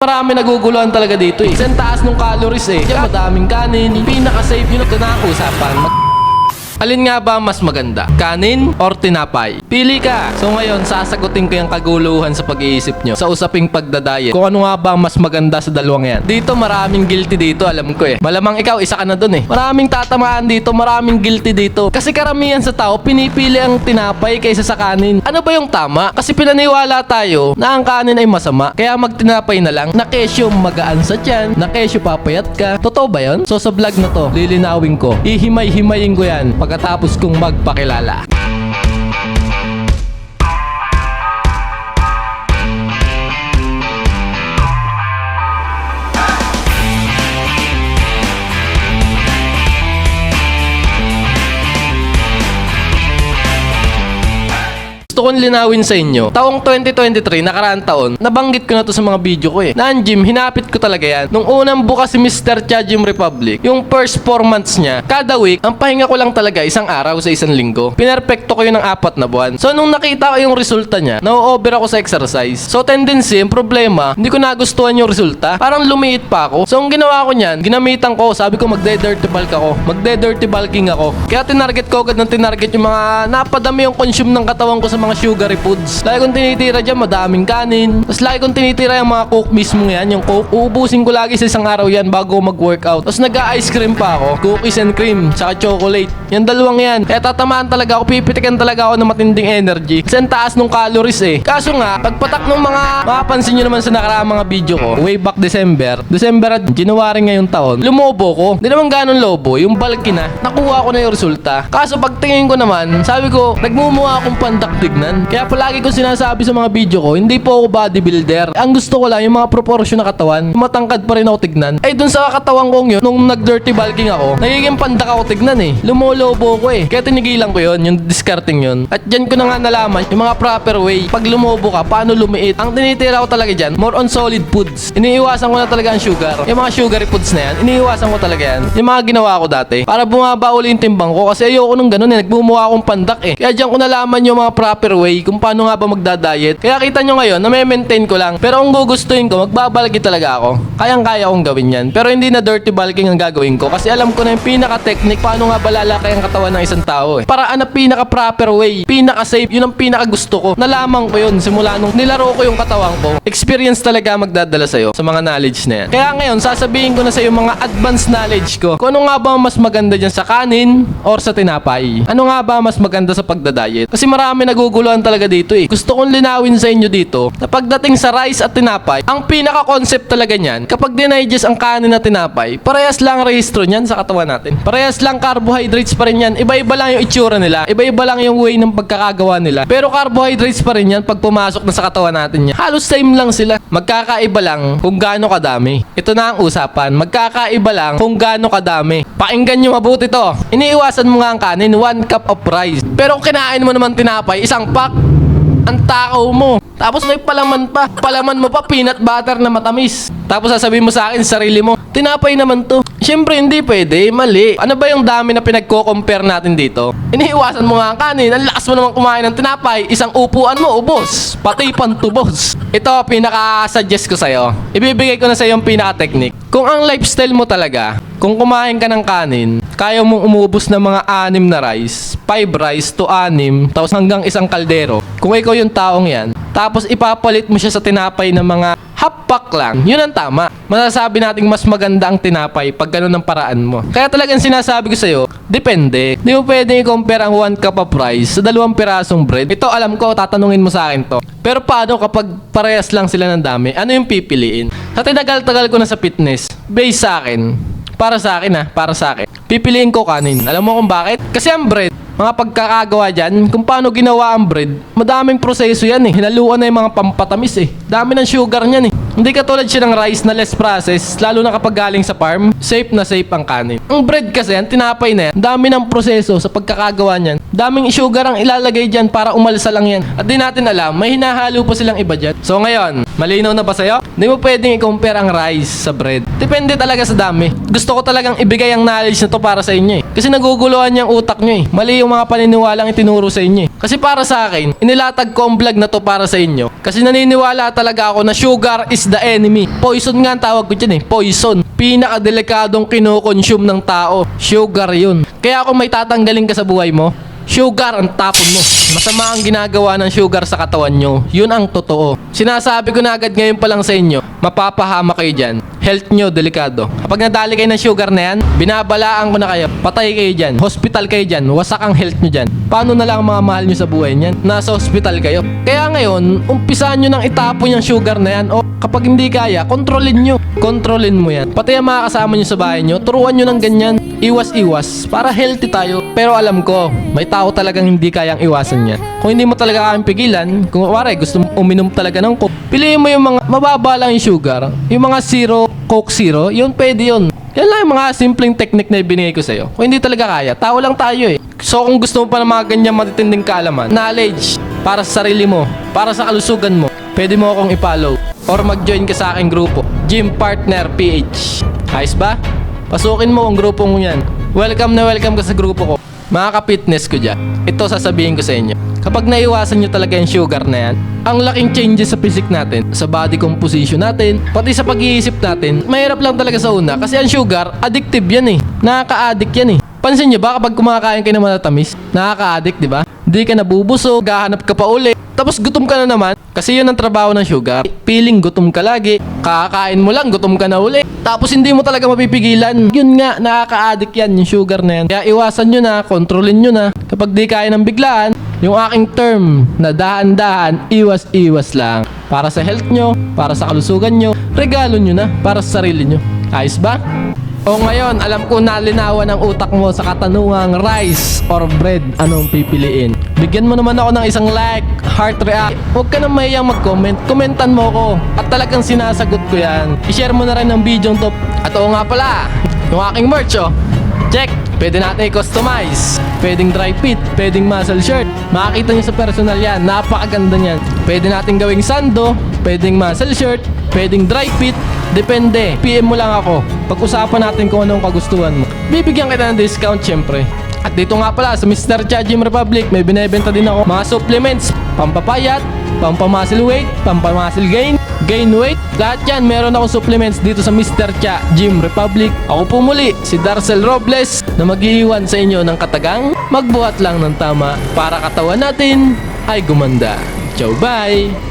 Marami naguguluhan talaga dito eh. Kasi ang taas ng calories eh. Kaya madaming kanin. Pinaka-safe yun. Ito na ang usapan. Alin nga ba mas maganda? Kanin or tinapay? Pili ka! So ngayon, sasagutin ko yung kaguluhan sa pag-iisip nyo sa usaping pagdadayet. Kung ano nga ba mas maganda sa dalawang yan. Dito maraming guilty dito, alam ko eh. Malamang ikaw, isa ka na dun eh. Maraming tatamaan dito, maraming guilty dito. Kasi karamihan sa tao, pinipili ang tinapay kaysa sa kanin. Ano ba yung tama? Kasi pinaniwala tayo na ang kanin ay masama. Kaya magtinapay na lang. Na kesyo magaan sa tiyan, na kesyo papayat ka. Totoo ba yun? So sa vlog na to, lilinawin ko. Ihimay-himayin ko yan pagkatapos kong magpakilala. Gusto kong linawin sa inyo, taong 2023, nakaraang taon, nabanggit ko na to sa mga video ko eh. Naan-gym, hinapit ko talaga yan. Nung unang bukas si Mr. Cha Gym Republic, yung first 4 months niya, kada week, ang pahinga ko lang talaga isang araw sa isang linggo. Pinerpekto ko yun ng 4 na buwan. So nung nakita ko yung resulta niya, na-over ako sa exercise. So tendency, yung problema, hindi ko nagustuhan yung resulta. Parang lumiit pa ako. So ang ginawa ko niyan, ginamitan ko, sabi ko magde-dirty bulk ako. Magde-dirty bulking ako. Kaya tinarget ko agad ng tinarget yung mga napadami yung consume ng katawan ko sa mga sugary foods. Lagi kong tinitira dyan, madaming kanin. Tapos lagi kong tinitira yung mga coke mismo yan, yung coke. Uubusin ko lagi sa isang araw yan bago mag-workout. Tapos nag-ice cream pa ako. Cookies and cream, saka chocolate. Yung dalawang yan. Kaya tatamaan talaga ako, pipitikan talaga ako ng matinding energy. Kasi ang taas ng calories eh. Kaso nga, pagpatak ng mga, makapansin nyo naman sa nakaraang mga video ko, way back December at January ngayong taon, lumobo ko. Hindi naman ganun lobo, yung bulky na. Nakuha ko na yung resulta. Kaso pagtingin ko naman, sabi ko, nagmumuha akong pandak tignan. Kaya palagi ko sinasabi sa mga video ko, hindi po ako bodybuilder. Ang gusto ko lang yung mga proportion na katawan. Matangkad pa rin ako tignan. Ay dun sa katawan kong yun, nung nag-dirty bulking ako, nagiging pandak ako tignan eh. Lumolobo ko eh. Kaya tinigilan ko yun, yung discarding yun. At dyan ko na nga nalaman yung mga proper way. Pag lumobo ka, paano lumiit. Ang tinitira ko talaga dyan, more on solid foods. Iniiwasan ko na talaga ang sugar. Yung mga sugary foods na yan, iniiwasan ko talaga yan. Yung mga ginawa ko dati, para bumaba uli yung timbang ko. Kasi ayoko nung ganun eh, nagbumuha akong pandak eh. Kaya dyan ko nalaman yung mga proper way kung paano nga ba magda-diet. Kaya kita nyo ngayon, na-maintain ko lang. Pero kung gugustuhin ko, magbabalgi talaga ako. Kayang-kaya kong gawin yan. Pero hindi na dirty bulking ang gagawin ko. Kasi alam ko na yung pinaka-technique paano nga ba lalaki ang katawan ng isang tao eh. Paraan na pinaka-proper way, pinaka-safe, yun ang pinaka-gusto ko. Nalaman ko yun simula nung nilaro ko yung katawan ko. Experience talaga magdadala sa'yo sa mga knowledge na yan. Kaya ngayon, sasabihin ko na sa'yo mga advanced knowledge ko. Kung ano nga ba mas maganda dyan sa kanin or sa tinapay. Ano nga ba mas maganda sa pagda-diet. Kasi marami naguguluhan talaga dito eh. Gusto kong linawin sa inyo dito na pagdating sa rice at tinapay, ang pinaka-concept talaga niyan, kapag dinigest ang kanin at tinapay, parehas lang rehistro niyan sa katawan natin. Parehas lang carbohydrates pa rin yan. Iba-iba lang yung itsura nila. Iba-iba lang yung way ng pagkakagawa nila. Pero carbohydrates pa rin yan pag pumasok na sa katawan natin yan. Halos same lang sila. Magkakaiba lang kung gaano kadami. Ito na ang usapan. Magkakaiba lang kung gaano kadami. Pakinggan nyo mabuti to. Iniiwasan mo nga ang kanin, 1 cup of rice. Pero kung kinain mo naman tinapay, isang pack, ang takaw mo. Tapos may palaman pa. Palaman mo pa, peanut butter na matamis. Tapos sasabihin mo sa akin, sarili mo, tinapay naman to. Siyempre, hindi pwede. Mali. Ano ba yung dami na pinagko-compare natin dito? Iniiwasan mo nga ang kanin. Ang lakas mo naman kumain ng tinapay. Isang upuan mo, ubos. Pati pantubos. Ito, pinaka-suggest ko sa'yo. Ibibigay ko na sa'yo yung pinaka-technique. Kung ang lifestyle mo talaga, kung kumain ka ng kanin, kaya mong umubos ng mga 6 na rice, 5 rice to 6, tapos hanggang isang kaldero. Kung ikaw yung taong yan, tapos ipapalit mo siya sa tinapay ng mga half pack lang, yun ang tama. Masasabi nating mas maganda ang tinapay pag ganun ang paraan mo. Kaya talagang sinasabi ko sa'yo, depende. Di mo pwedeng i-compare ang 1 cup of rice sa 2 pirasong bread. Ito alam ko, tatanungin mo sa akin to. Pero paano kapag parehas lang sila ng dami? Ano yung pipiliin? Sa tinagal-tagal ko na sa fitness, base sa akin, para sa akin, pipiliin ko kanin. Alam mo kung bakit? Kasi ang bread, mga pagkakagawa dyan, kung paano ginawa ang bread, madaming proseso yan eh. Hinaluan na yung mga pampatamis eh. Dami ng sugar niyan eh. Hindi katulad siya ng rice na less process, lalo na kapag galing sa farm, safe na safe ang kanin. Ang bread kasi, ang tinapay na yan, dami ng proseso sa pagkakagawa niyan. Daming sugar ang ilalagay dyan para umalsa lang yan. At di natin alam, may hinahalo pa silang iba dyan. So ngayon, malinaw na ba sa'yo? Hindi mo pwedeng i-compare ang rice sa bread. Depende talaga sa dami. Gusto ko talagang ibigay ang knowledge na to para sa inyo eh. Kasi naguguluhan yung utak nyo eh. Mali mali yung mga paniniwalang itinuro sa inyo eh. Kasi para sa akin, inilatag ko ang vlog na to para sa inyo. Kasi naniniwala talaga ako na sugar is the enemy. Poison nga ang tawag ko dyan eh. Poison. Pinakadelikadong kinokonsume ng tao. Sugar yun. Kaya kung may tatanggalin ka sa buhay mo, sugar ang tapon mo. Masama ang ginagawa ng sugar sa katawan nyo. Yun ang totoo. Sinasabi ko na agad ngayon pa lang sa inyo, mapapahama kayo dyan. Health nyo, delikado. Kapag nadali kayo ng sugar na yan, binabalaan ko na kayo. Patay kayo dyan. Hospital kayo dyan. Wasak ang health nyo dyan. Paano na lang ang mga mahal nyo sa buhay niyan? Nasa hospital kayo. Kaya ngayon, umpisahan nyo nang itapon yung sugar na yan. O kapag hindi kaya, kontrolin nyo. Kontrolin mo yan. Pati ang mga kasama nyo sa bahay nyo, turuan nyo ng ganyan. Iwas-iwas para healthy tayo. Pero alam ko, may tao talagang hindi kayang iwasan yan. Kung hindi mo talaga kayang pigilan, kung wari gusto mo uminom talaga ng coke, piliin mo yung mga mababa lang yung sugar. Yung mga zero, coke zero, yun pwede yun. Yan lang yung mga simpleng technique na ibinigay ko sa'yo. Kung hindi talaga kaya, tao lang tayo eh. So kung gusto mo pa ng mga ganyang matitinding kaalaman, knowledge para sa sarili mo, para sa kalusugan mo, pwede mo akong i-follow or mag-join ka sa aking grupo, Gym Partner PH. Ayos ba? Pasukin mo ang grupo mo yan. Welcome na welcome ka sa grupo ko. Mga ka-fitness ko dyan, ito sasabihin ko sa inyo. Kapag naiwasan nyo talaga yung sugar na yan, ang laking changes sa physique natin, sa body composition natin, pati sa pag-iisip natin, mahirap lang talaga sa una. Kasi ang sugar, addictive yan eh. Nakaka-addict yan eh. Pansin nyo ba kapag kumakain kayo ng matatamis, nakaka-addict, di ba? Di ka nabubusog, gahanap ka pa uli. Tapos gutom ka na naman, kasi yun ang trabaho ng sugar. Feeling gutom ka lagi, kakakain mo lang, gutom ka na uli. Tapos hindi mo talaga mapipigilan. Yun nga, nakaka-addict yan, yung sugar na yan. Kaya iwasan nyo na, kontrolin nyo na. Kapag di kaya ng biglaan, yung aking term na dahan-dahan, iwas-iwas lang. Para sa health nyo, para sa kalusugan nyo, regalo nyo na para sa sarili nyo. Ayos ba? O ngayon, alam ko nalinawan ang utak mo sa katanungang rice or bread, anong pipiliin? Bigyan mo naman ako ng isang like, heart react. Huwag ka nang mahiyang mag-comment, komentan mo ko. At talagang sinasagot ko yan. I-share mo na rin ang video to. At oo nga pala, yung aking merch oh. Check! Pwede natin i-customize. Pwedeng dry fit, pwedeng muscle shirt. Makakita nyo sa personal yan, napakaganda niyan. Pwede natin gawing sando, pwedeng muscle shirt, pwedeng dry fit. Depende. PM mo lang ako. Pag-usapan natin kung anong kagustuhan mo. Bibigyan kita ng discount syempre. At dito nga pala sa Mr. Cha Gym Republic, may binebenta din ako mga supplements. Pampapayat, pampamuscle weight, pampamuscle gain, gain weight. Lahat yan, meron akong supplements dito sa Mr. Cha Gym Republic. Ako po muli, si Darcel Robles, na mag-iiwan sa inyo ng katagang magbuhat lang ng tama para katawan natin ay gumanda. Ciao, bye!